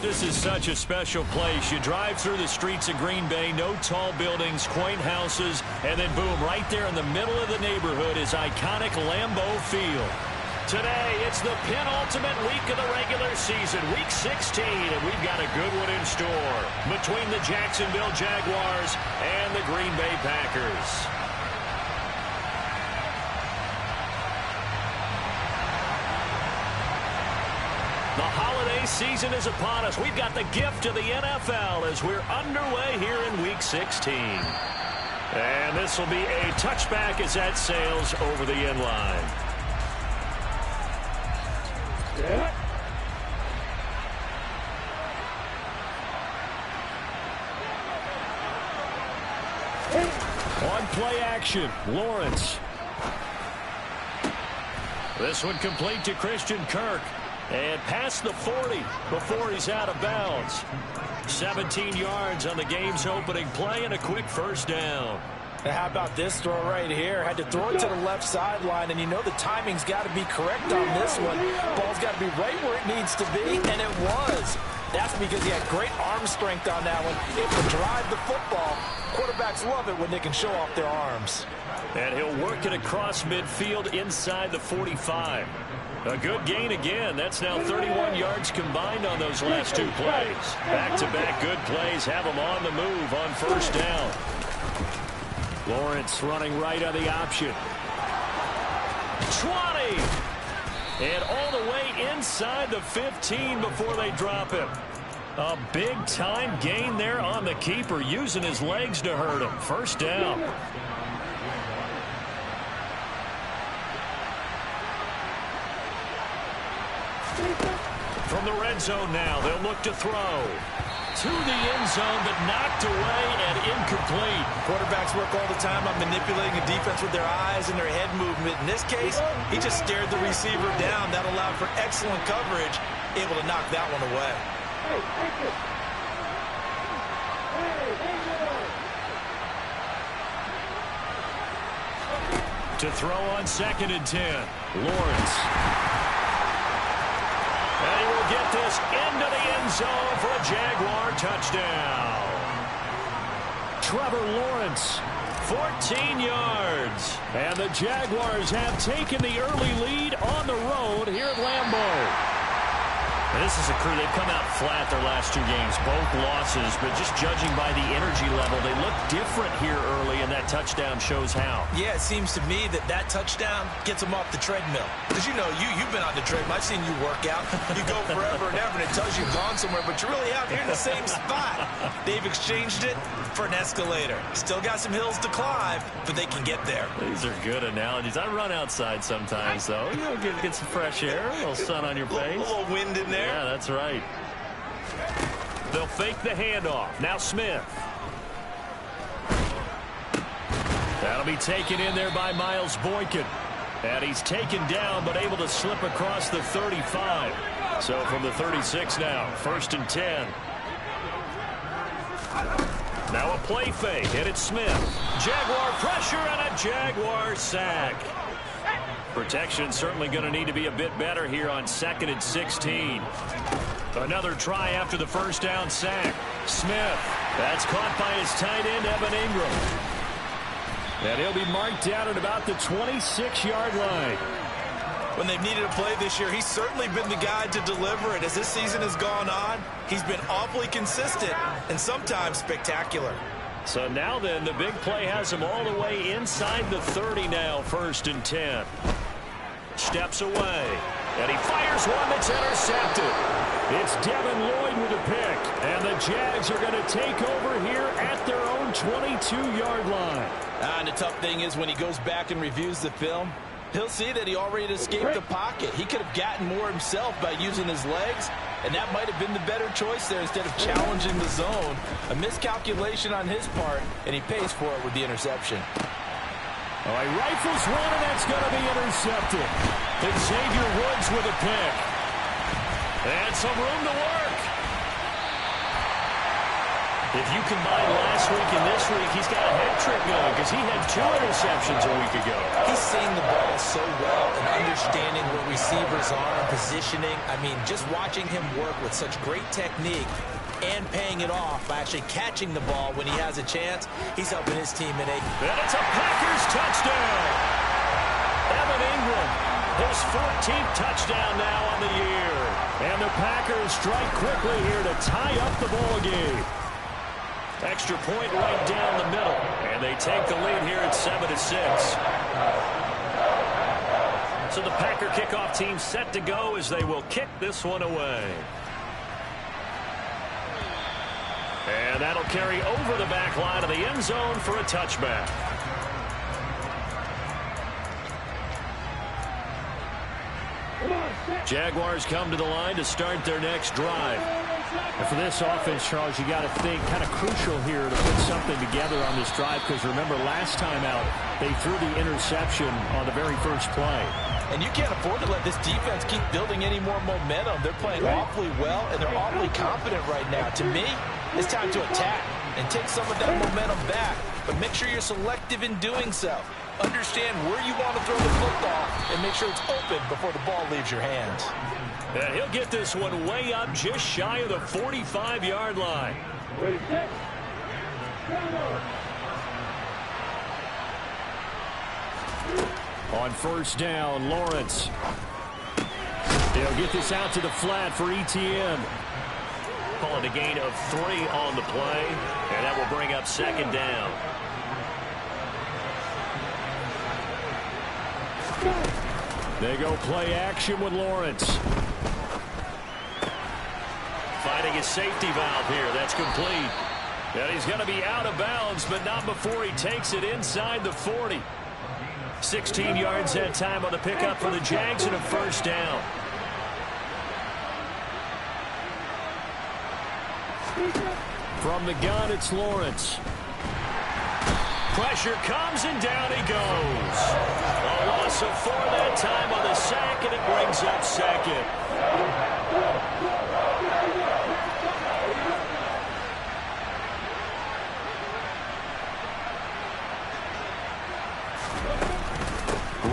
This is such a special place. You drive through the streets of Green Bay, no tall buildings, quaint houses, and then boom, right there in the middle of the neighborhood is iconic Lambeau Field. Today, it's the penultimate week of the regular season, week 16, and we've got a good one in store between the Jacksonville Jaguars and the Green Bay Packers. The holiday season is upon us. We've got the gift of the NFL as we're underway here in week 16. And this will be a touchback as that sails over the end line. On play action, Lawrence. This one complete to Christian Kirk. And past the 40 before he's out of bounds. 17 yards on the game's opening play and a quick first down. And how about this throw right here? Had to throw it to the left sideline, and you know the timing's got to be correct on this one. Ball's got to be right where it needs to be, and it was. That's because he had great arm strength on that one. It would drive the football. Quarterbacks love it when they can show off their arms. And he'll work it across midfield inside the 45. A good gain again. That's now 31 yards combined on those last two plays. Back-to-back good plays have them on the move on first down. Lawrence running right on the option. 20! And all the way inside the 15 before they drop him. A big-time gain there on the keeper, using his legs to hurt him. First down. From the red zone now, they'll look to throw. To the end zone, but knocked away and incomplete. Quarterbacks work all the time on manipulating a defense with their eyes and their head movement. In this case, he just stared the receiver down. That allowed for excellent coverage, able to knock that one away. To throw on 2nd and 10, Lawrence. And he will get this into the end zone for a Jaguar touchdown. Trevor Lawrence, 14 yards. And the Jaguars have taken the early lead on the road here at Lambeau. And this is a crew, they've come out flat their last two games, both losses, but just judging by the energy level, they look different here early, and that touchdown shows how. Yeah, it seems to me that touchdown gets them off the treadmill. Because, you know, you've been on the treadmill. I've seen you work out. You go forever and ever, and it tells you you've gone somewhere, but you're really out here in the same spot. They've exchanged it for an escalator. Still got some hills to climb, but they can get there. These are good analogies. I run outside sometimes, though. You know, get some fresh air, a little sun on your face. A little wind in there. Yeah, that's right. They'll fake the handoff. Now Smith. That'll be taken in there by Miles Boykin. And he's taken down, but able to slip across the 35. So from the 36 now, 1st and 10. Now a play fake, and it's Smith. Jaguar pressure and a Jaguar sack. Protection certainly going to need to be a bit better here on 2nd and 16. Another try after the first down sack. Smith. That's caught by his tight end, Evan Ingram. And he'll be marked down at about the 26-yard line. When they've needed a play this year, he's certainly been the guy to deliver it. As this season has gone on, he's been awfully consistent and sometimes spectacular. So now then, the big play has him all the way inside the 30 now, 1st and 10. Steps away, and he fires one that's intercepted. It's Devin Lloyd with a pick, and the Jags are going to take over here at their own 22-yard line. And the tough thing is when he goes back and reviews the film, he'll see that he already escaped the pocket. He could have gotten more himself by using his legs, and that might have been the better choice there instead of challenging the zone. A miscalculation on his part, and he pays for it with the interception. Oh, he rifles one, and that's going to be intercepted. And Xavier Woods with a pick. And some room to work. If you combine last week and this week, he's got a hat trick going because he had 2 interceptions a week ago. He's seeing the ball so well and understanding where receivers his arm, positioning. I mean, just watching him work with such great technique and paying it off by actually catching the ball when he has a chance, he's helping his team in a... And it's a Packers touchdown. Evan Ingram, his 14th touchdown now on the year. And the Packers strike quickly here to tie up the ball game. Extra point right down the middle. And they take the lead here at 7-6. So the Packer kickoff team set to go as they will kick this one away. And that'll carry over the back line of the end zone for a touchback. Jaguars come to the line to start their next drive. And for this offense, Charles, you got to think kind of crucial here to put something together on this drive, because remember last time out they threw the interception on the very first play. And you can't afford to let this defense keep building any more momentum. They're playing awfully well, and they're awfully confident right now. To me, it's time to attack and take some of that momentum back, but make sure you're selective in doing so. Understand where you want to throw the football and make sure it's open before the ball leaves your hands. And he'll get this one way up just shy of the 45-yard line. On first down, Lawrence. They'll get this out to the flat for Etienne. Calling a gain of 3 on the play, and that will bring up second down. They go play action with Lawrence. Finding his safety valve here. That's complete. And he's going to be out of bounds, but not before he takes it inside the 40. 16 yards that time on the pickup for the Jags and a first down. From the gun, it's Lawrence. Pressure comes, and down he goes. A loss of 4 that time on the sack, and it brings up second.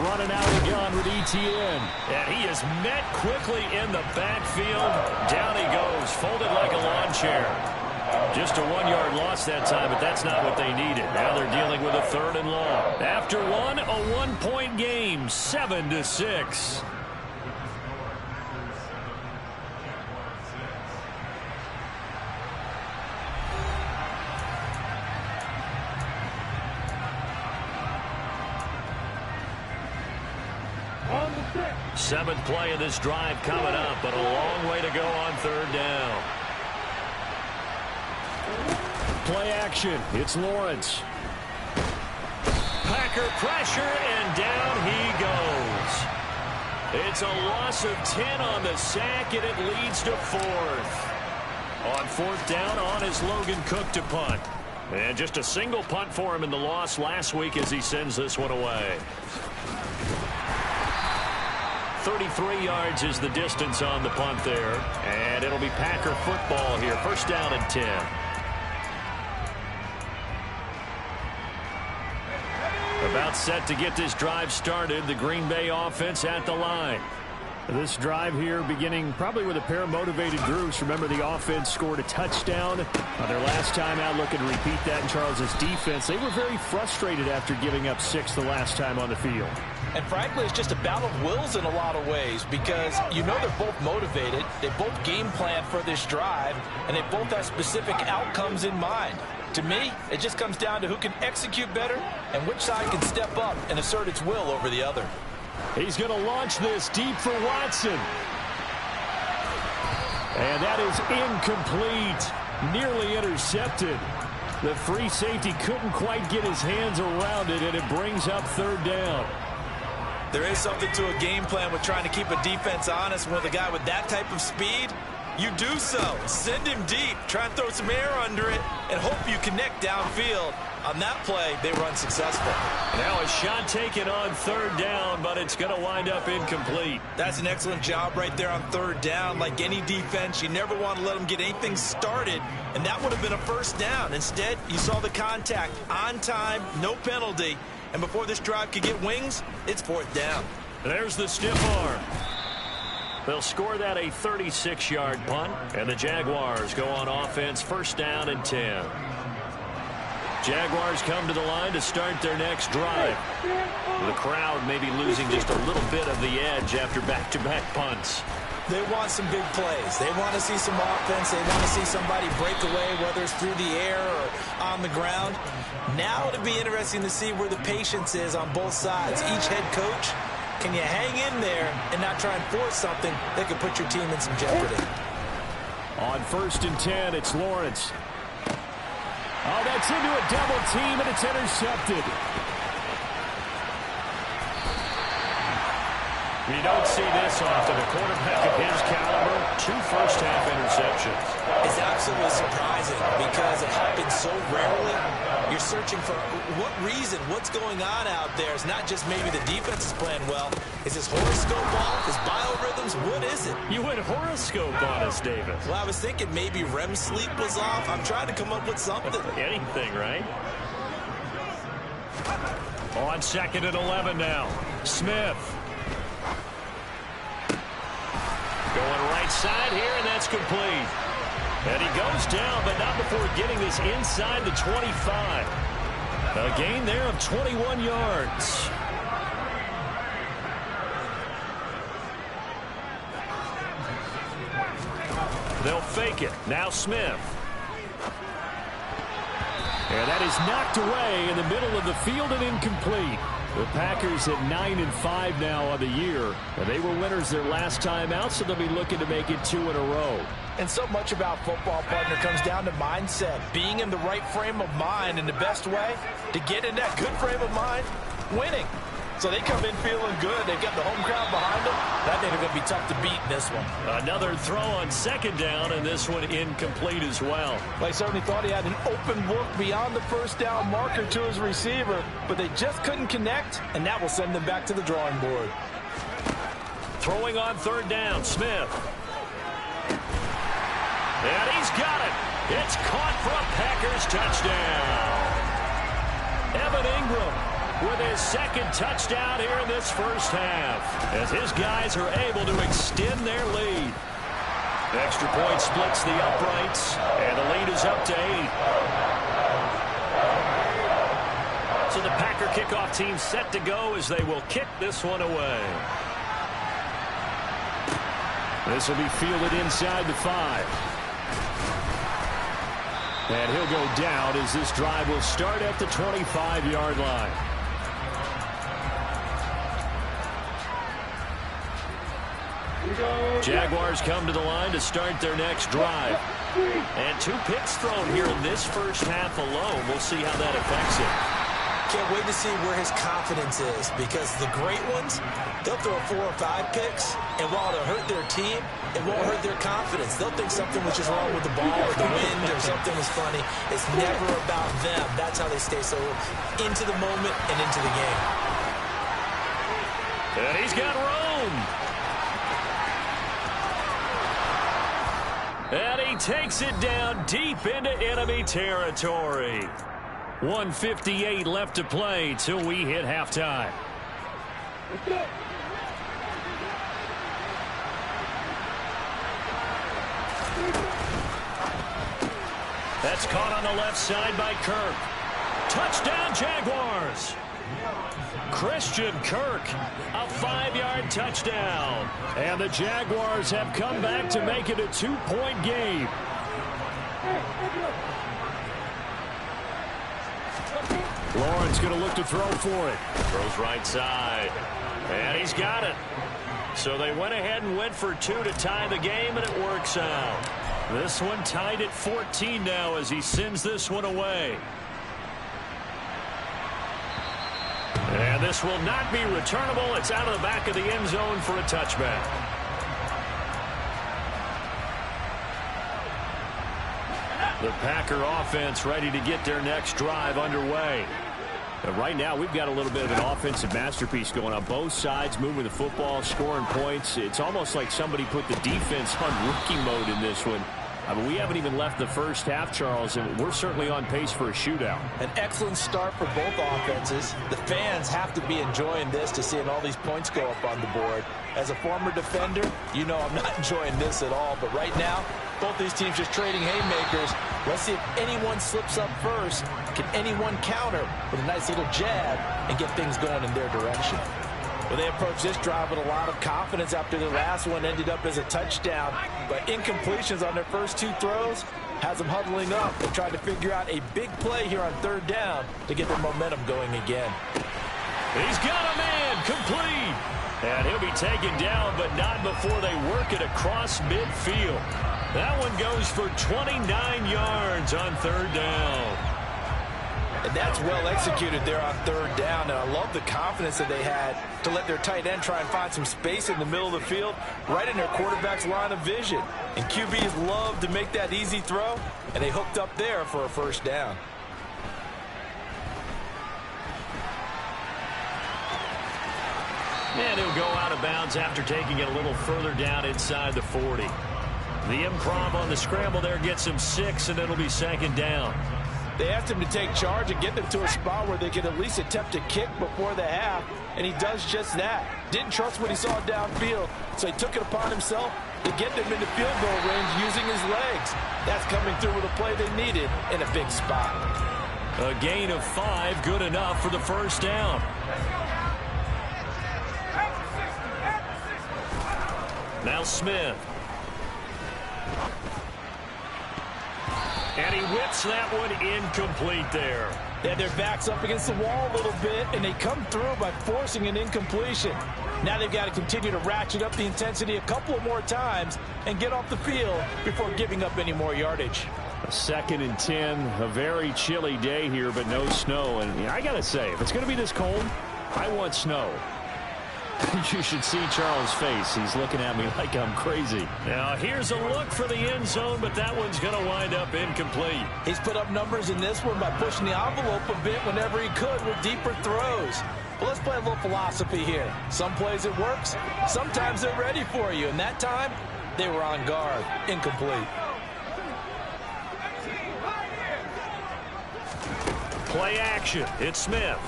Running out of the gun with Etienne. And he is met quickly in the backfield. Down he goes, folded like a lawn chair. Just a 1-yard loss that time, but that's not what they needed. Now they're dealing with a 3rd and long. After one, a 1-point game, 7-6. Seventh play of this drive coming up, but a long way to go on 3rd down. Play action. It's Lawrence. Packer pressure, and down he goes. It's a loss of 10 on the sack, and it leads to 4th. On 4th down, on is Logan Cook to punt. And just a single punt for him in the loss last week as he sends this one away. 33 yards is the distance on the punt there. And it'll be Packer football here. First down and 10. About set to get this drive started. The Green Bay offense at the line. This drive here beginning probably with a pair of motivated groups. Remember, the offense scored a touchdown on their last time out, looking to repeat that in Charles's defense. They were very frustrated after giving up 6 the last time on the field. And frankly, it's just a battle of wills in a lot of ways, because you know they're both motivated, they both game plan for this drive, and they both have specific outcomes in mind. To me, it just comes down to who can execute better and which side can step up and assert its will over the other. He's going to launch this deep for Watson. And that is incomplete. Nearly intercepted. The free safety couldn't quite get his hands around it, and it brings up 3rd down. There is something to a game plan with trying to keep a defense honest with a guy with that type of speed. You do so. Send him deep. Try and throw some air under it and hope you connect downfield. On that play, they run successful. Now a shot taken on 3rd down, but it's going to wind up incomplete. That's an excellent job right there on 3rd down. Like any defense, you never want to let them get anything started, and that would have been a first down. Instead, you saw the contact on time, no penalty, and before this drive could get wings, it's 4th down. There's the stiff arm. They'll score that a 36-yard punt, and the Jaguars go on offense, first down and 10. Jaguars come to the line to start their next drive. The crowd may be losing just a little bit of the edge after back-to-back punts. They want some big plays. They want to see some offense. They want to see somebody break away, whether it's through the air or on the ground. Now it'll be interesting to see where the patience is on both sides. Each head coach, can you hang in there and not try and force something that could put your team in some jeopardy? On first and 10, it's Lawrence. Oh, that's into a double team, and it's intercepted. You don't see this often. A quarterback of his caliber, 2 first-half interceptions. It's absolutely surprising because it happens so rarely. You're searching for what reason, what's going on out there. It's not just maybe the defense is playing well. Is this horoscope off? Is biorhythms? What is it? You went horoscope on us, David. Well, I was thinking maybe REM sleep was off. I'm trying to come up with something. Anything, right? On second and 11 now. Smith. Going right side here, and that's complete. And he goes down, but not before getting this inside the 25. A gain there of 21 yards. They'll fake it. Now Smith. And that is knocked away in the middle of the field and incomplete. The Packers at 9-5 now on the year. And they were winners their last time out, so they'll be looking to make it 2 in a row. And so much about football, partner, comes down to mindset. Being in the right frame of mind, and the best way to get in that good frame of mind, winning. So they come in feeling good. They've got the home crowd behind them. I think they're going to be tough to beat in this one. Another throw on second down, and this one incomplete as well. They certainly thought he had an open look beyond the first down marker to his receiver, but they just couldn't connect, and that will send them back to the drawing board. Throwing on third down, Smith. And he's got it. It's caught for a Packers touchdown. Evan Ingram with his second touchdown here in this first half, as his guys are able to extend their lead. Extra point splits the uprights, and the lead is up to 8. So the Packer kickoff team set to go as they will kick this one away. This will be fielded inside the 5. And he'll go down as this drive will start at the 25-yard line. Jaguars come to the line to start their next drive. And 2 picks thrown here in this first half alone. We'll see how that affects it. Can't wait to see where his confidence is, because the great ones, they'll throw 4 or 5 picks, and while it'll hurt their team, it won't hurt their confidence. They'll think something was just wrong with the ball or the wind or something was funny. It's never about them. That's how they stay so into the moment and into the game. And he's got room. And he takes it down deep into enemy territory. 1:58 left to play till we hit halftime. That's caught on the left side by Kirk. Touchdown, Jaguars. Christian Kirk, a 5-yard touchdown. And the Jaguars have come back to make it a 2-point game. Lawrence going to look to throw for it. Throws right side. And he's got it. So they went ahead and went for 2 to tie the game, and it works out. This one tied at 14 now as he sends this one away. And this will not be returnable. It's out of the back of the end zone for a touchback. The Packer offense ready to get their next drive underway. And right now, we've got a little bit of an offensive masterpiece going on. Both sides moving the football, scoring points. It's almost like somebody put the defense on rookie mode in this one. I mean, we haven't even left the first half, Charles, and we're certainly on pace for a shootout. An excellent start for both offenses. The fans have to be enjoying this to seeing all these points go up on the board. As a former defender, you know I'm not enjoying this at all. But right now, both these teams just trading haymakers. Let's see if anyone slips up first. Can anyone counter with a nice little jab and get things going in their direction? Well, they approached this drive with a lot of confidence after the last one ended up as a touchdown. But incompletions on their first two throws has them huddling up. They're trying to figure out a big play here on third down to get their momentum going again. He's got a man complete. And he'll be taken down, but not before they work it across midfield. That one goes for 29 yards on third down. And that's well executed there on third down. And I love the confidence that they had to let their tight end try and find some space in the middle of the field, right in their quarterback's line of vision. And QBs love to make that easy throw, and they hooked up there for a first down. And he'll go out of bounds after taking it a little further down inside the 40. The improv on the scramble there gets him 6, and it'll be second down. They asked him to take charge and get them to a spot where they could at least attempt a kick before the half, and he does just that. Didn't trust what he saw downfield, so he took it upon himself to get them into field goal range using his legs. That's coming through with a play they needed in a big spot. A gain of 5, good enough for the first down. Now Smith. And he whips that one incomplete there. They had their backs up against the wall a little bit, and they come through by forcing an incompletion. Now they've got to continue to ratchet up the intensity a couple of more times and get off the field before giving up any more yardage. A 2nd and 10, a very chilly day here, but no snow. And I got to say, if it's going to be this cold, I want snow. You should see Charles' face. He's looking at me like I'm crazy. Now here's a look for the end zone, but that one's going to wind up incomplete. He's put up numbers in this one by pushing the envelope a bit whenever he could with deeper throws. But let's play a little philosophy here. Some plays it works, sometimes they're ready for you. And that time, they were on guard. Incomplete. Play action. It's Smith.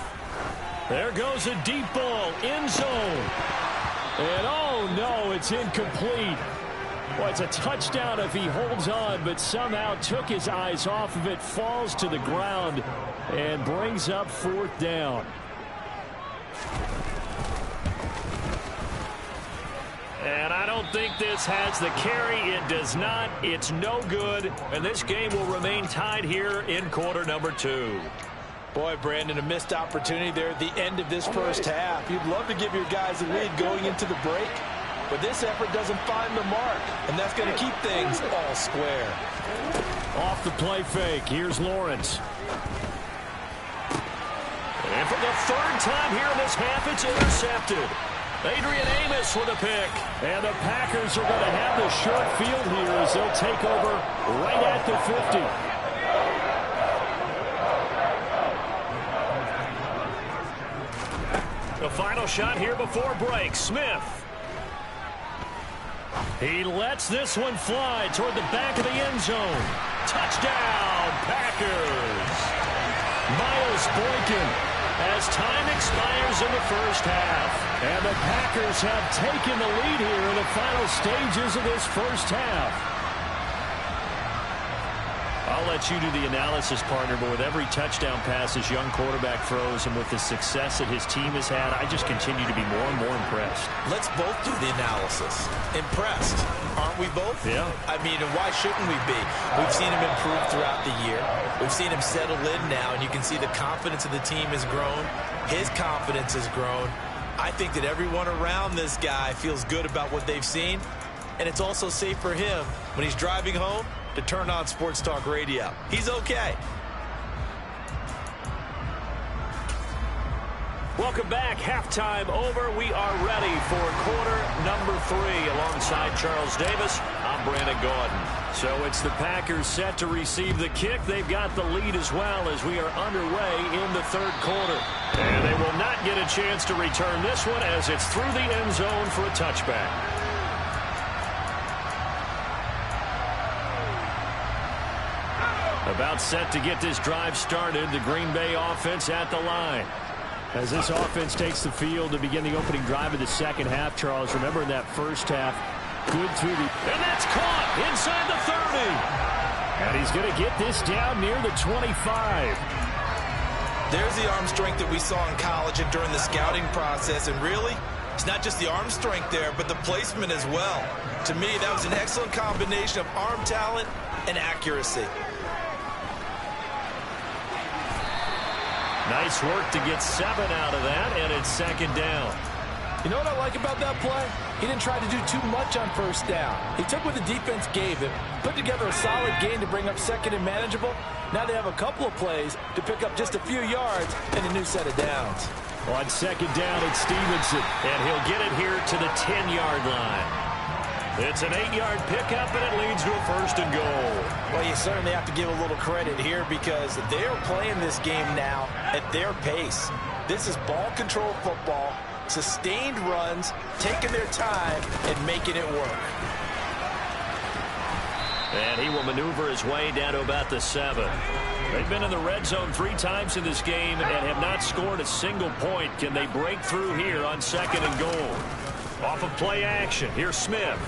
There goes a deep ball, end zone. And oh no, it's incomplete. Well, it's a touchdown if he holds on, but somehow took his eyes off of it, falls to the ground, and brings up 4th down. And I don't think this has the carry. It does not. It's no good. And this game will remain tied here in quarter number 2. Boy, Brandon, a missed opportunity there at the end of this first half. You'd love to give your guys a lead going into the break, but this effort doesn't find the mark, and that's going to keep things all square. Off the play fake, here's Lawrence. And for the 3rd time here in this half, it's intercepted. Adrian Amos with a pick. And the Packers are going to have the short field here as they'll take over right at the 50. The final shot here before break. Smith. He lets this one fly toward the back of the end zone. Touchdown, Packers. Miles Boykin as time expires in the first half. And the Packers have taken the lead here in the final stages of this first half. I'll let you do the analysis, partner, but with every touchdown pass this young quarterback throws and with the success that his team has had, I just continue to be more and more impressed. Let's both do the analysis. Impressed, aren't we both? Yeah. I mean, and why shouldn't we be? We've seen him improve throughout the year. We've seen him settle in now, and you can see the confidence of the team has grown. His confidence has grown. I think that everyone around this guy feels good about what they've seen, and it's also safe for him when he's driving home to turn on Sports Talk Radio. He's okay. Welcome back. Halftime over. We are ready for quarter number 3. Alongside Charles Davis, I'm Brandon Gaudin. So it's the Packers set to receive the kick. They've got the lead as well as we are underway in the 3rd quarter. And they will not get a chance to return this one as it's through the end zone for a touchback. About set to get this drive started. The Green Bay offense at the line. As this offense takes the field to begin the opening drive of the second half, Charles, remember in that first half, good through the... And that's caught inside the 30. And he's going to get this down near the 25. There's the arm strength that we saw in college and during the scouting process. And really, it's not just the arm strength there, but the placement as well. To me, that was an excellent combination of arm talent and accuracy. Nice work to get 7 out of that, and it's second down. You know what I like about that play? He didn't try to do too much on first down. He took what the defense gave him, put together a solid gain to bring up second and manageable. Now they have a couple of plays to pick up just a few yards and a new set of downs. On second down, it's Stevenson. And he'll get it here to the 10-yard line. It's an 8-yard pickup, and it leads to a first and goal. Well, you certainly have to give a little credit here because they're playing this game now at their pace. This is ball control football, sustained runs, taking their time, and making it work. And he will maneuver his way down to about the 7. They've been in the red zone 3 times in this game and have not scored a single point. Can they break through here on second and goal? Off of play action, here's Smith.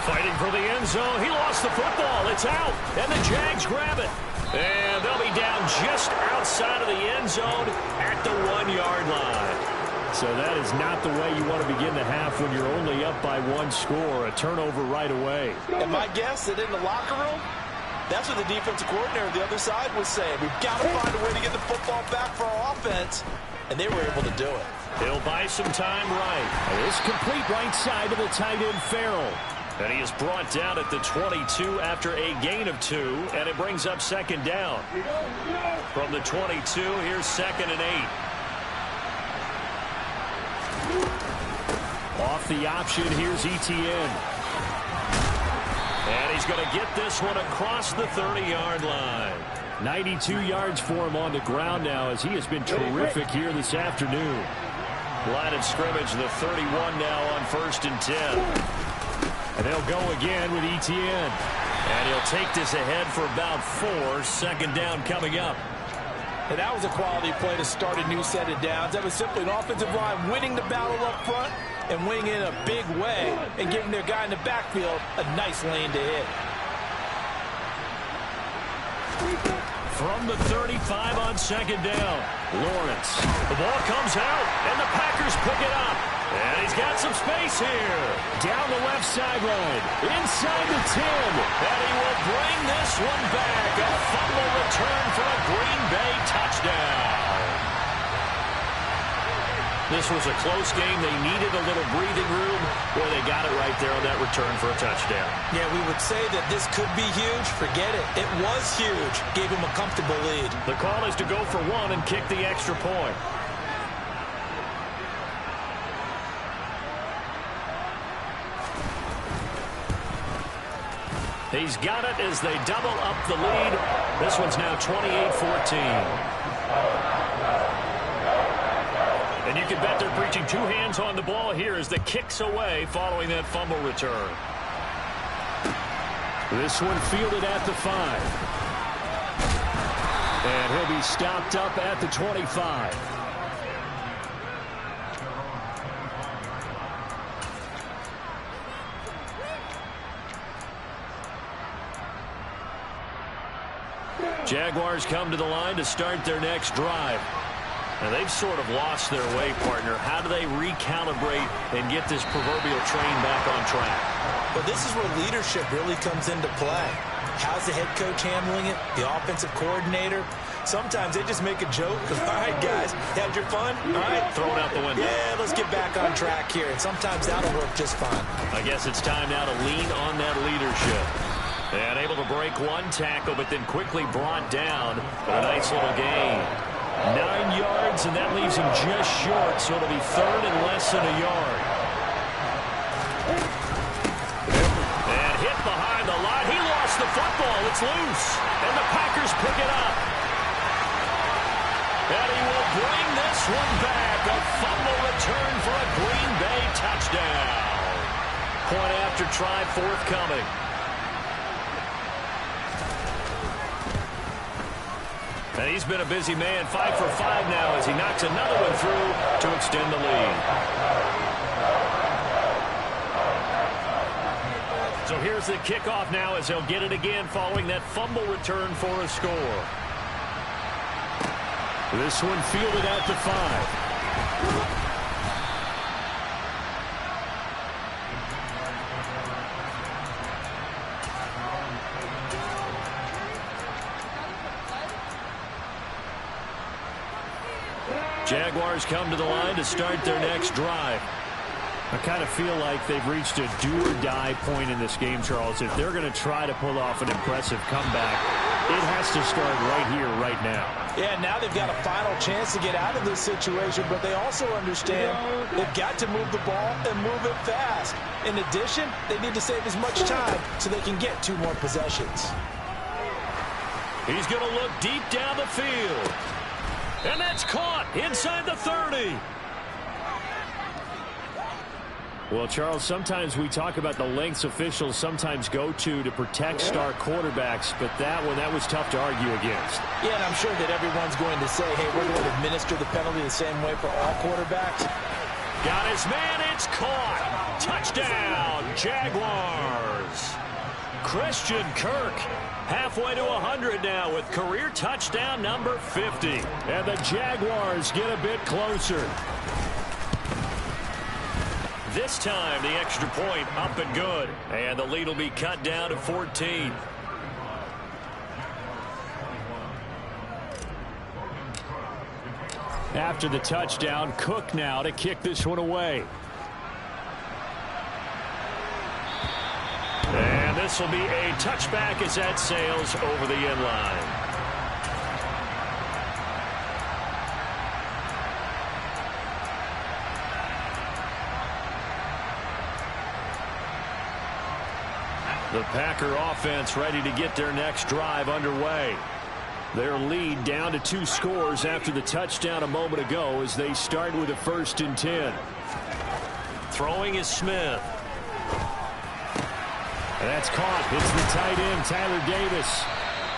Fighting for the end zone. He lost the football. It's out. And the Jags grab it. And they'll be down just outside of the end zone at the 1-yard line. So that is not the way you want to begin the half when you're only up by 1 score. A turnover right away. And my guess that in the locker room, that's what the defensive coordinator on the other side was saying. We've got to find a way to get the football back for our offense. And they were able to do it. He'll buy some time right. And it's complete right side to the tight end, Farrell. And he is brought down at the 22 after a gain of 2. And it brings up second down. From the 22, here's second and 8. Off the option, here's Etienne. And he's going to get this one across the 30-yard line. 92 yards for him on the ground now as he has been terrific here this afternoon. Line of scrimmage, the 31 now on 1st and 10. And they'll go again with Etienne. And he'll take this ahead for about 4. Second down coming up. And that was a quality play to start a new set of downs. That was simply an offensive line winning the battle up front and winning in a big way and giving their guy in the backfield a nice lane to hit. From the 35 on second down, Lawrence. The ball comes out, and the Packers pick it up. And he's got some space here. Down the left sideline, inside the 10. And he will bring this one back. A fumble return for a Green Bay touchdown. This was a close game. They needed a little breathing room. Boy, they got it right there on that return for a touchdown. Yeah, we would say that this could be huge. Forget it. It was huge. Gave him a comfortable lead. The call is to go for 1 and kick the extra point. He's got it as they double up the lead. This one's now 28-14. And you can bet they're preaching 2 hands on the ball here as the kicks away following that fumble return. This one fielded at the 5. And he'll be stopped up at the 25. Jaguars come to the line to start their next drive. Now, they've sort of lost their way, partner. How do they recalibrate and get this proverbial train back on track? Well, this is where leadership really comes into play. How's the head coach handling it? The offensive coordinator? Sometimes they just make a joke. All right, guys, had your fun? All right. Throw it out the window. Yeah, let's get back on track here. And sometimes that'll work just fine. I guess it's time now to lean on that leadership. And able to break 1 tackle, but then quickly brought down for a nice little gain. 9 yards, and that leaves him just short, so it'll be 3rd and less than a yard. And hit behind the line. He lost the football. It's loose, and the Packers pick it up. And he will bring this one back. A fumble return for a Green Bay touchdown. Point after try forthcoming. And he's been a busy man, 5 for 5 now as he knocks another one through to extend the lead. So here's the kickoff now as they'll get it again following that fumble return for a score. This one fielded out to 5. Jaguars come to the line to start their next drive. I kind of feel like they've reached a do-or-die point in this game, Charles. If they're going to try to pull off an impressive comeback, it has to start right here, right now. Yeah, now they've got a final chance to get out of this situation, but they also understand they've got to move the ball and move it fast. In addition, they need to save as much time so they can get 2 more possessions. He's going to look deep down the field. And that's caught inside the 30. Well, Charles, sometimes we talk about the lengths officials sometimes go to protect star quarterbacks, but that was tough to argue against. Yeah, and I'm sure that everyone's going to say, hey, we're going to administer the penalty the same way for all quarterbacks. Got his man, it's caught. Touchdown, Jaguars. Christian Kirk halfway to 100 now with career touchdown number 50. And the Jaguars get a bit closer. This time, the extra point up and good. And the lead will be cut down to 14. After the touchdown, Cook now to kick this one away. And this will be a touchback as that sails over the end line. The Packer offense ready to get their next drive underway. Their lead down to 2 scores after the touchdown a moment ago as they start with a 1st and 10. Throwing is Smith. And that's caught. It's the tight end, Tyler Davis.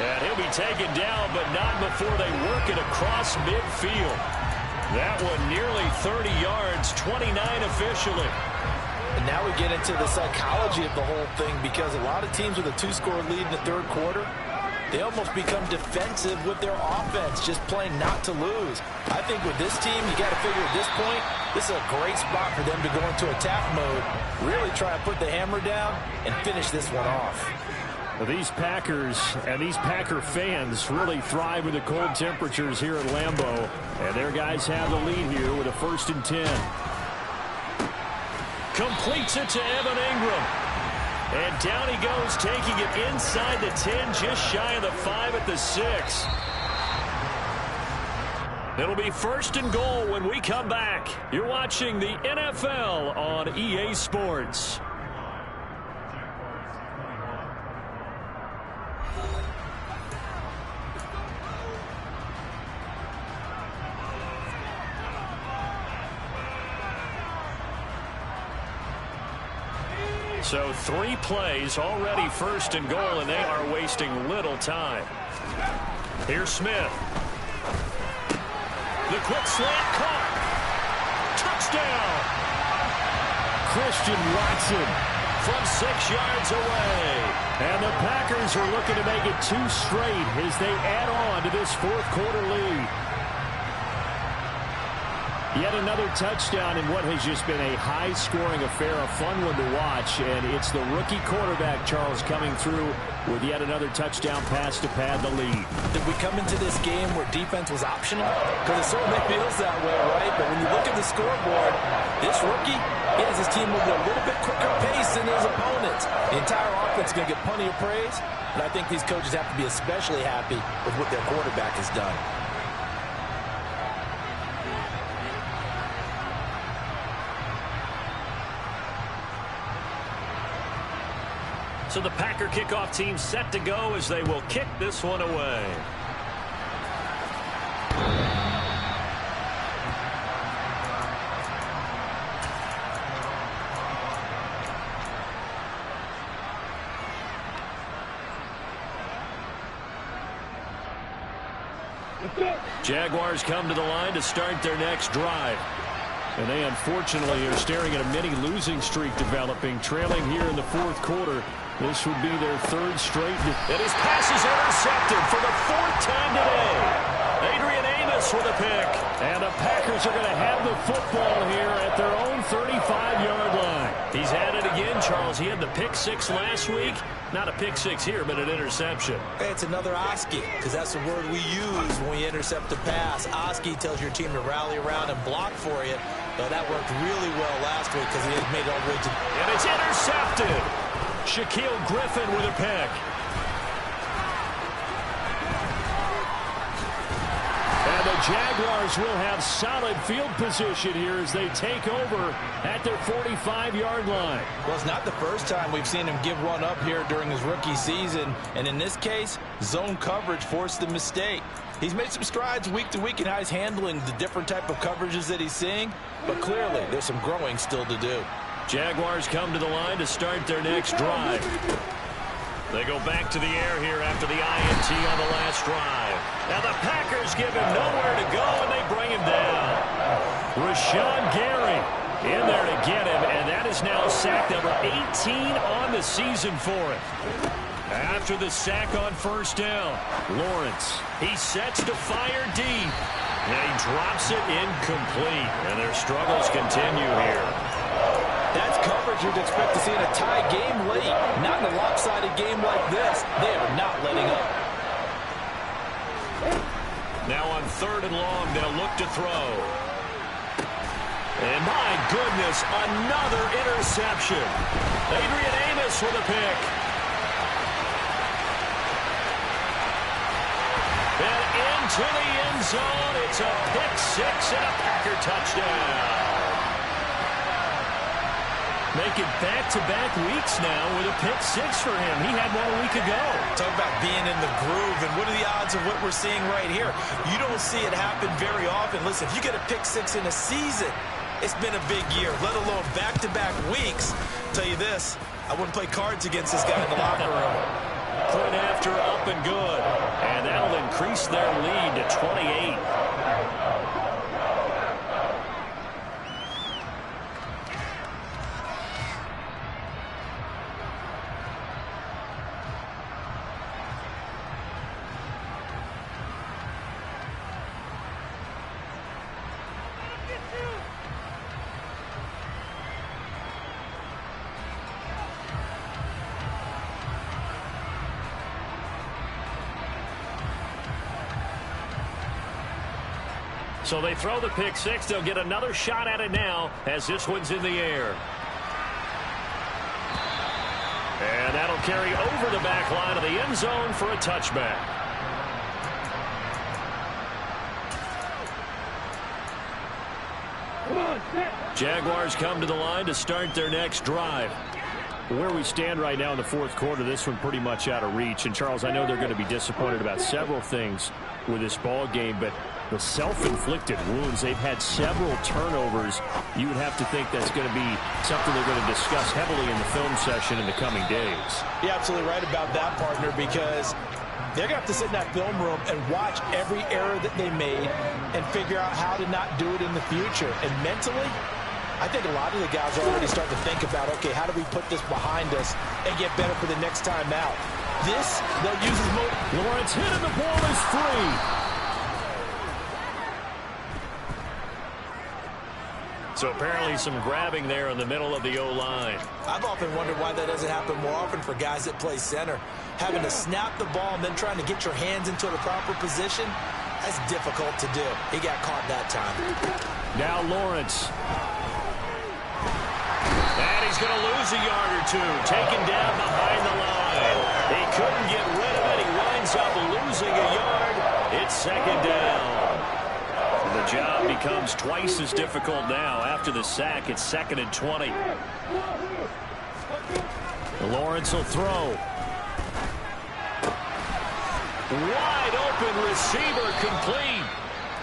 And he'll be taken down, but not before they work it across midfield. That one nearly 30 yards, 29 officially. And now we get into the psychology of the whole thing, because a lot of teams with a 2-score lead in the 3rd quarter, they almost become defensive with their offense, just playing not to lose. I think with this team, you got to figure at this point, this is a great spot for them to go into attack mode, really try and put the hammer down and finish this one off. Well, these Packers and these Packer fans really thrive with the cold temperatures here at Lambeau. And their guys have the lead here with a 1st and 10. Completes it to Evan Ingram. And down he goes, taking it inside the 10, just shy of the 5 at the 6. It'll be 1st and goal when we come back. You're watching the NFL on EA Sports. So 3 plays, already 1st and goal, and they are wasting little time. Here's Smith. The quick slant caught. Touchdown. Christian Watson from 6 yards away. And the Packers are looking to make it 2 straight as they add on to this 4th quarter lead. Yet another touchdown in what has just been a high-scoring affair, a fun one to watch. And it's the rookie quarterback, Charles, coming through with yet another touchdown pass to pad the lead. Did we come into this game where defense was optional? Because it certainly feels that way, right? But when you look at the scoreboard, this rookie, he has his team moving a little bit quicker pace than his opponents. The entire offense is going to get plenty of praise, but I think these coaches have to be especially happy with what their quarterback has done. So the Packer kickoff team set to go as they will kick this one away. Jaguars come to the line to start their next drive. And they unfortunately are staring at a mini losing streak developing, trailing here in the fourth quarter. This would be their third straight. And his pass is intercepted for the fourth time today. Adrian Amos with a pick. And the Packers are going to have the football here at their own 35-yard line. He's had it again, Charles. He had the pick six last week. Not a pick six here, but an interception. Hey, it's another Oski, because that's the word we use when we intercept a pass. Oski tells your team to rally around and block for you. But that worked really well last week because he had made it all the way to... And it's intercepted. Shaquille Griffin with a pick. And the Jaguars will have solid field position here as they take over at their 45-yard line. Well, it's not the first time we've seen him give one up here during his rookie season. And in this case, zone coverage forced the mistake. He's made some strides week to week in how he's handling the different type of coverages that he's seeing. But clearly, there's some growing still to do. Jaguars come to the line to start their next drive. They go back to the air here after the INT on the last drive. Now the Packers give him nowhere to go, and they bring him down. Rashawn Gary in there to get him, and that is now sack number 18 on the season for him. After the sack on first down, Lawrence, he sets to fire deep. And he drops it incomplete, and their struggles continue here. That's coverage you'd expect to see in a tie game late. Not in a lopsided game like this. They are not letting up. Now on third and long, they'll look to throw. And my goodness, another interception. Adrian Amos with a pick. And into the end zone, it's a pick six and a Packer touchdown. Making back-to-back weeks now with a pick six for him. He had one a week ago. Talk about being in the groove, and what are the odds of what we're seeing right here? You don't see it happen very often. Listen, if you get a pick six in a season, it's been a big year, let alone back-to-back weeks. I'll tell you this, I wouldn't play cards against this guy in the locker room. Point after up and good. And that'll increase their lead to 28. So they throw the pick six. They'll get another shot at it now as this one's in the air. And that'll carry over the back line of the end zone for a touchback. Jaguars come to the line to start their next drive. Where we stand right now in the fourth quarter, this one pretty much out of reach. And, Charles, I know they're going to be disappointed about several things with this ball game, but the self-inflicted wounds, they've had several turnovers. You would have to think that's going to be something they're going to discuss heavily in the film session in the coming days. You're absolutely right about that, partner, because they're going to have to sit in that film room and watch every error that they made and figure out how to not do it in the future. And mentally, I think a lot of the guys are already starting to think about, okay, how do we put this behind us and get better for the next time out? This, they'll use as motive. Lawrence hit and the ball is free. So apparently some grabbing there in the middle of the O-line. I've often wondered why that doesn't happen more often for guys that play center. Having to snap the ball and then trying to get your hands into the proper position, that's difficult to do. He got caught that time. Now Lawrence. And he's going to lose a yard or two. Taken down behind the line. He couldn't get rid of it. He winds up losing a yard. It's second down. The job becomes twice as difficult now. After the sack, it's 2nd and 20. Lawrence will throw. Wide open receiver complete.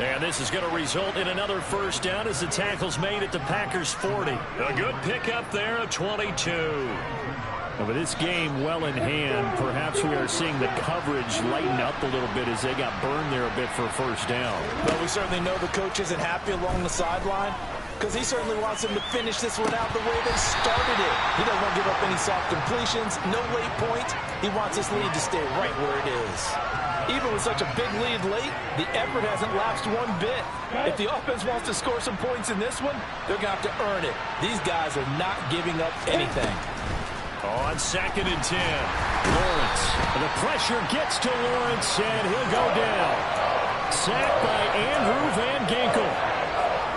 And this is going to result in another first down as the tackle's made at the Packers' 40. A good pickup there of 22. With this game well in hand, perhaps we are seeing the coverage lighten up a little bit as they got burned there a bit for a first down. Well, we certainly know the coach isn't happy along the sideline because he certainly wants them to finish this one out the way they started it. He doesn't want to give up any soft completions, no late points. He wants this lead to stay right where it is. Even with such a big lead late, the effort hasn't lapsed one bit. If the offense wants to score some points in this one, they're going to have to earn it. These guys are not giving up anything. On 2nd and 10, Lawrence. The pressure gets to Lawrence, and he'll go down. Sacked by Andrew Van Ginkel.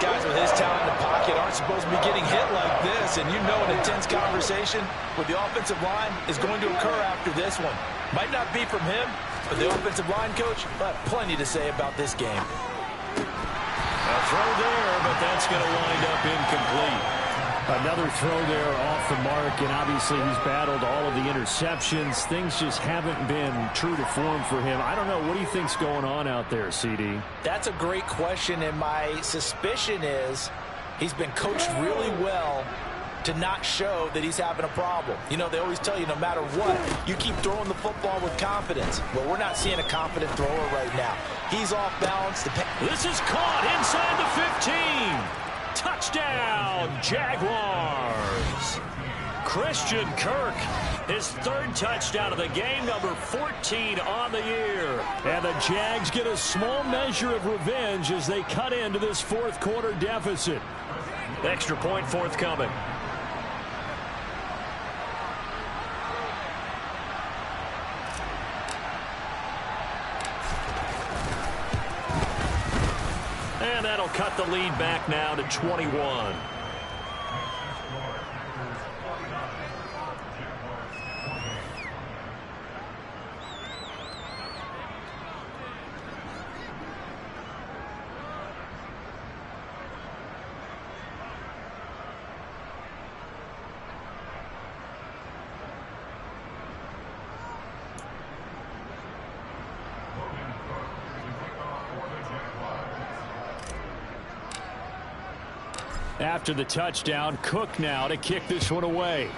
Guys with his talent in the pocket aren't supposed to be getting hit like this, and you know an intense conversation with the offensive line is going to occur after this one. Might not be from him, but the offensive line coach will have plenty to say about this game. A throw there, but that's going to wind up incomplete. Another throw there off the mark, and obviously he's battled all of the interceptions. Things just haven't been true to form for him. I don't know. What do you think's going on out there, CD? That's a great question, and my suspicion is he's been coached really well to not show that he's having a problem. You know, they always tell you no matter what, you keep throwing the football with confidence. Well, we're not seeing a confident thrower right now. He's off balance. This is caught inside the 15. Touchdown, Jaguars. Christian Kirk, his 3rd touchdown of the game, number 14 on the year. And the Jags get a small measure of revenge as they cut into this 4th quarter deficit. Extra point forthcoming. And that'll cut the lead back now to 21. After the touchdown, Cook now to kick this one away.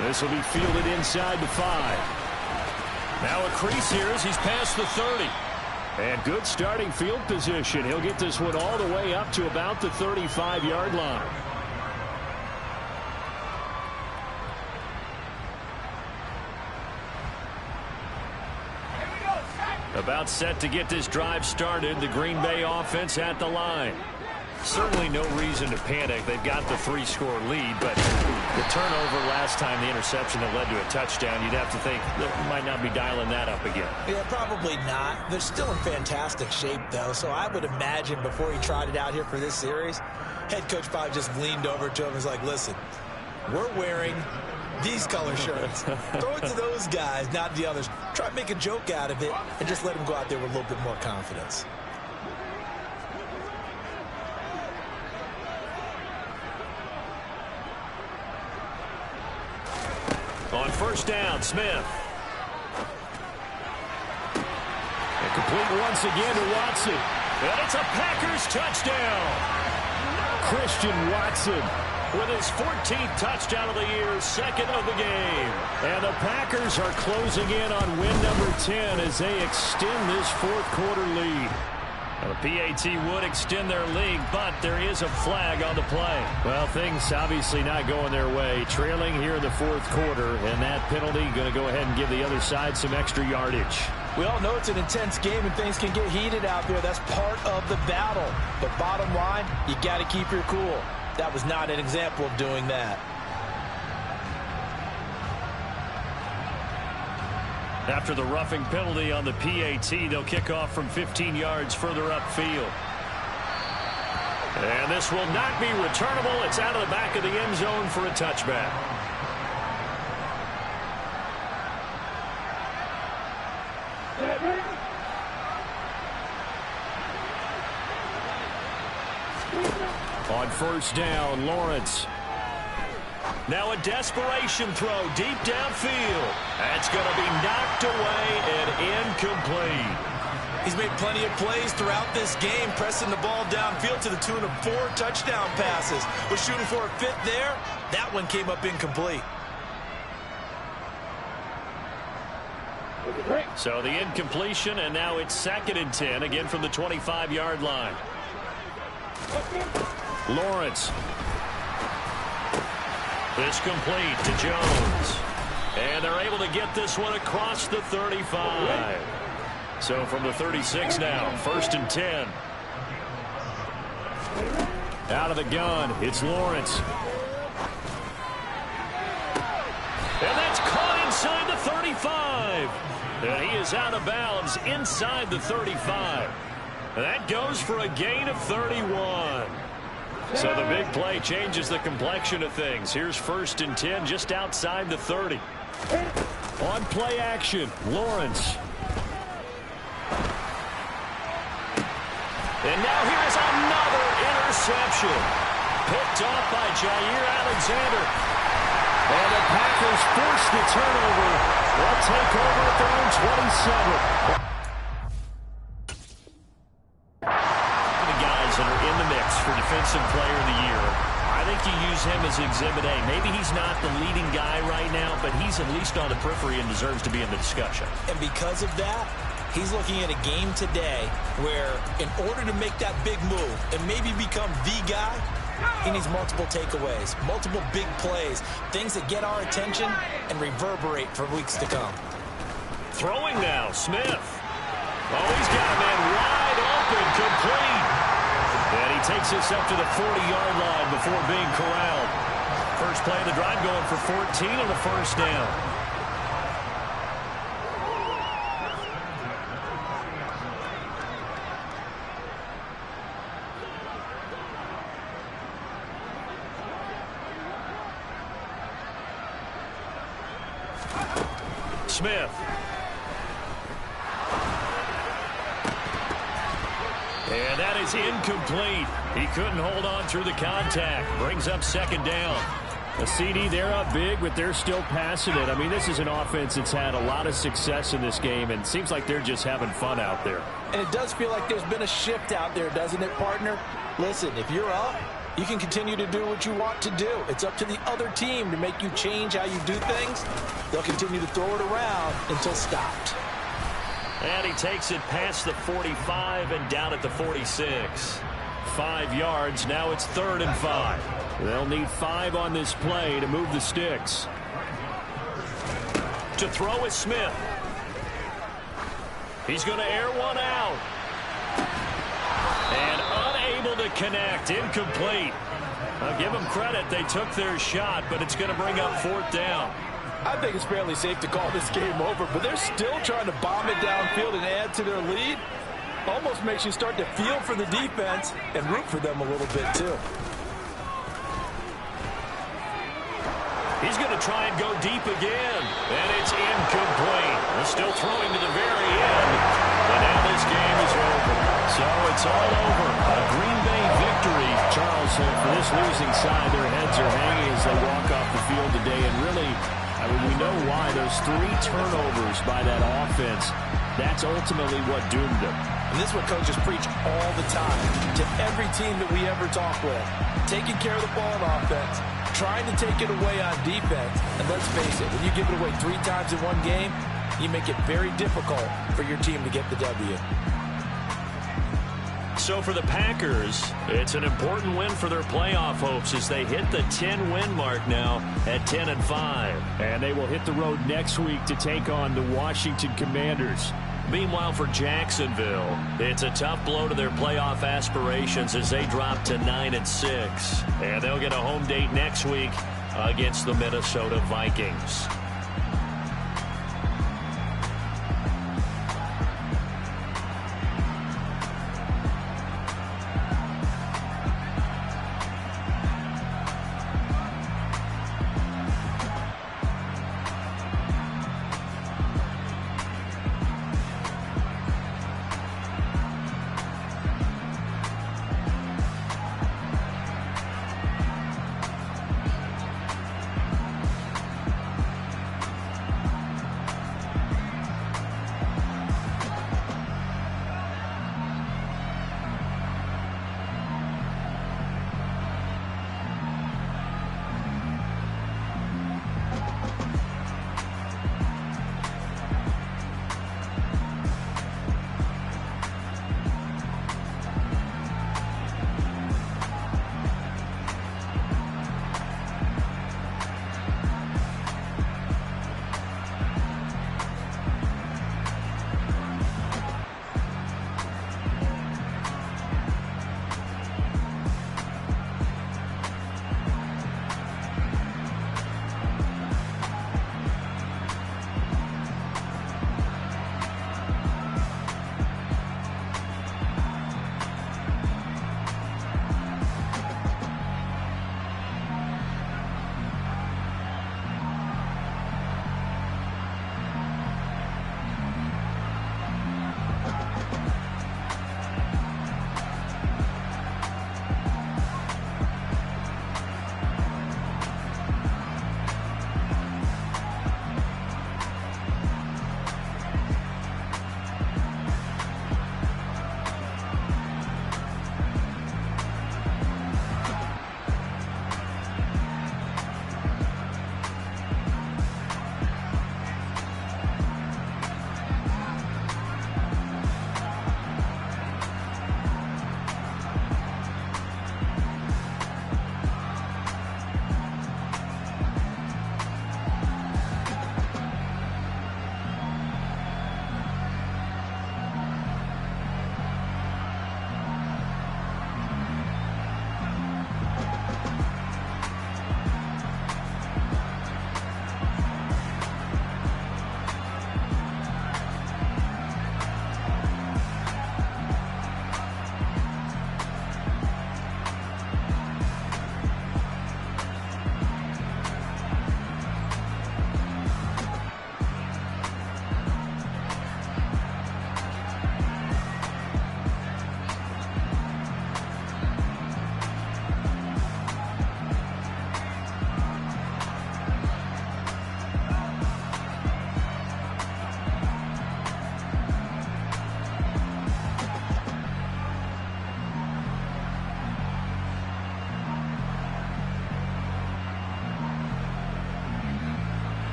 This will be fielded inside the 5. Now a crease here as he's past the 30. And good starting field position. He'll get this one all the way up to about the 35-yard line. About set to get this drive started. The Green Bay offense at the line. Certainly no reason to panic. They've got the 3-score lead, but the turnover last time, the interception that led to a touchdown, you'd have to think they might not be dialing that up again. Yeah, probably not. They're still in fantastic shape, though, so I would imagine before he tried it out here for this series, head coach probably just leaned over to him and was like, listen, we're wearing these color shirts. Throw it to those guys, not the others. Try to make a joke out of it and just let them go out there with a little bit more confidence. On 1st down, Smith. And complete once again to Watson. And it's a Packers touchdown. Christian Watson with his 14th touchdown of the year, 2nd of the game. And the Packers are closing in on win number 10 as they extend this 4th quarter lead. Now, the PAT would extend their lead, but there is a flag on the play. Well, things obviously not going their way. Trailing here in the 4th quarter, and that penalty going to go ahead and give the other side some extra yardage. We all know it's an intense game and things can get heated out there. That's part of the battle. But bottom line, you got to keep your cool. That was not an example of doing that. After the roughing penalty on the PAT, they'll kick off from 15 yards further upfield. And this will not be returnable. It's out of the back of the end zone for a touchback. On 1st down, Lawrence. Now a desperation throw deep downfield. That's going to be knocked away and incomplete. He's made plenty of plays throughout this game, pressing the ball downfield to the tune of 4 touchdown passes. Was shooting for a 5th there. That one came up incomplete. So the incompletion, and now it's 2nd and 10, again from the 25-yard line. Lawrence. This complete to Jones. And they're able to get this one across the 35. So from the 36 now, 1st and 10. Out of the gun, it's Lawrence. And that's caught inside the 35. And he is out of bounds inside the 35. And that goes for a gain of 31. So the big play changes the complexion of things. Here's 1st and 10 just outside the 30. On play action, Lawrence. And now here's another interception. Picked off by Jair Alexander. And the Packers force the turnover. They'll take over at their own 27. The guys that are in the mix for Defensive Player of the Year, I think you use him as Exhibit A. Maybe he's not the leading guy right now, but he's at least on the periphery and deserves to be in the discussion. And because of that, he's looking at a game today where in order to make that big move and maybe become the guy, he needs multiple takeaways, multiple big plays, things that get our attention and reverberate for weeks to come. Throwing now, Smith. Oh, he's got a man wide open, complete. And he takes this up to the 40-yard line before being corralled. First play of the drive going for 14 on the 1st down. Smith. And that is incomplete. He couldn't hold on through the contact. Brings up 2nd down. A CD, they're up big, but they're still passing it. I mean, this is an offense that's had a lot of success in this game, and it seems like they're just having fun out there. And it does feel like there's been a shift out there, doesn't it, partner? Listen, if you're up, you can continue to do what you want to do. It's up to the other team to make you change how you do things. They'll continue to throw it around until stopped. And he takes it past the 45 and down at the 46. 5 yards. Now it's 3rd and 5. They'll need 5 on this play to move the sticks. To throw is Smith. He's going to air one out. And unable to connect. Incomplete. I'll give them credit. They took their shot, but it's going to bring up 4th down. I think it's fairly safe to call this game over, but they're still trying to bomb it downfield and add to their lead. Almost makes you start to feel for the defense and root for them a little bit, too. He's going to try and go deep again, and it's incomplete. They're still throwing to the very end, and now this game is over. So it's all over. A Green Bay victory. Charles, for this losing side, their heads are hanging as they walk off the field today, and really, I mean, we know why. Those 3 turnovers by that offense, that's ultimately what doomed them. And this is what coaches preach all the time to every team that we ever talk with. Taking care of the ball on offense, trying to take it away on defense. And let's face it, when you give it away 3 times in one game, you make it very difficult for your team to get the W. So for the Packers, it's an important win for their playoff hopes as they hit the 10-win mark now at 10 and 5. And they will hit the road next week to take on the Washington Commanders. Meanwhile, for Jacksonville, it's a tough blow to their playoff aspirations as they drop to 9 and 6. And they'll get a home date next week against the Minnesota Vikings.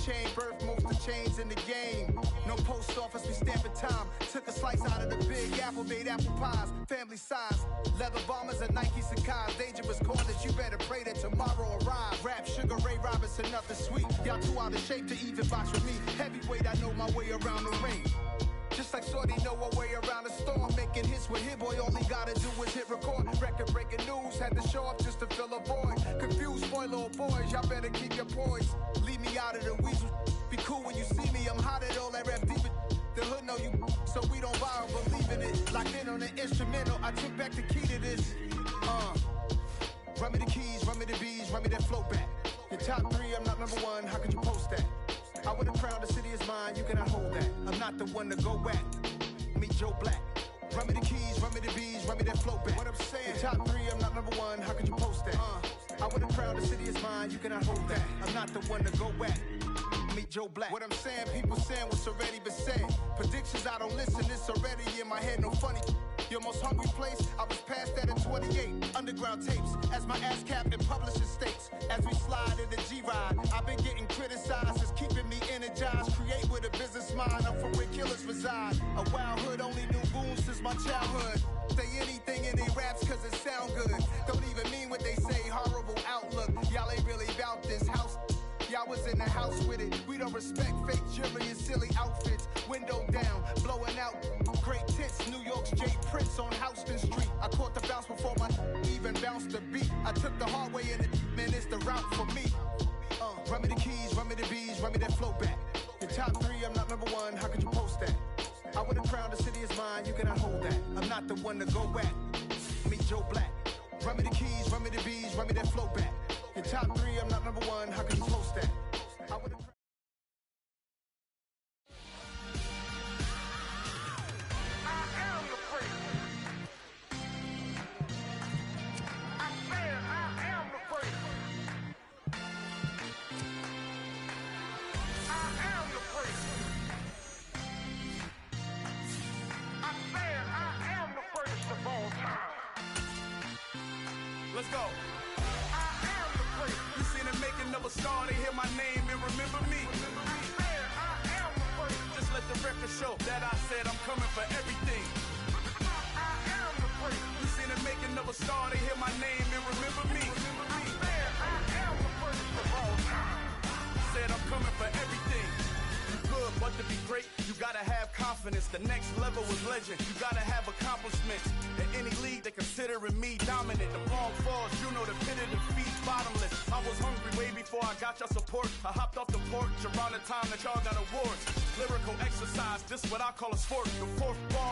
chain, birth most of chains in the game. No post office, we stamping time. Took a slice out of the big apple, made apple pies, family size. Leather bombers and Nikes and Kais. Dangerous corners, you better pray that tomorrow arrive. Rap, Sugar Ray Robinson, nothing sweet. Y'all too out of shape to even box with me. Heavyweight, I know my way around the ring. Just like Shorty know her way around the storm. Making hits with Hit Boy, all he gotta do is hit record. Record breaking news, had to show up just to fill a void. Confused boy, little boys, y'all better keep your poise. Leave me out of the weasel. Be cool when you see me, I'm hot at all that rap deep. The hood know you, so we don't borrow, believe in it. Locked in on the instrumental, I took back the key to this. Run me the keys, run me the bees, run me that flow back. Your top 3, I'm not number 1, how could you post that? I would've crowned the city is mine, you cannot hold that. I'm not the one to go back. Meet Joe Black. Run me the keys, run me the bees, run me that flow back. What I'm saying, your top 3, I'm not number 1, how could you post that? I would've crowned the city is mine, you cannot hold that. I'm not the one to go back. Meet Joe Black. What I'm saying, people saying what's already been said. Predictions, I don't listen, it's already in my head, no funny. Your most hungry place, I was past that in 28. Underground tapes, as my ass cap in publishing states. As we slide in the G-Ride, I've been getting criticized, it's keeping me energized. Create with a business mind, I'm from where killers reside. A wild hood, only knew goons since my childhood. Say anything in they raps cause it sound good. Don't even mean what they say, horrible outlook. Y'all ain't really about this house. Y'all was in the house with it. We don't respect fake jewelry and silly outfits. Window down, blowing out great tits. New York's Jay Prince on Houston Street. I caught the bounce before my even bounced the beat. I took the hard way in it, man, it's the route for me. Run me the keys, run me the bees, run me that flow back. Your top 3, I'm not number 1, how could you post that? I would've crowned the city is mine, you cannot hold that. I'm not the one to go back. Meet Joe Black. Run me the keys, run me the bees, run me that flow back. Your top 3, I'm not number 1, how could you post that? I would've... Let's go. I am the prince. You seen the making of a star, they hear my name and remember me. I am the prince. Just let the record show that I said I'm coming for everything. I am the prince. You seen the making of a star, they hear my name and remember me. I am the prince of all time. Said I'm coming for everything. Good, but to be great, you gotta have confidence. The next level is legend. You gotta have accomplishments. In any league, they considering me dominant. The long falls, you know the pit of defeat, bottomless. I was hungry way before I got your support. I hopped off the porch around the time that y'all got awards. Lyrical exercise, this what I call a sport. The 4th ball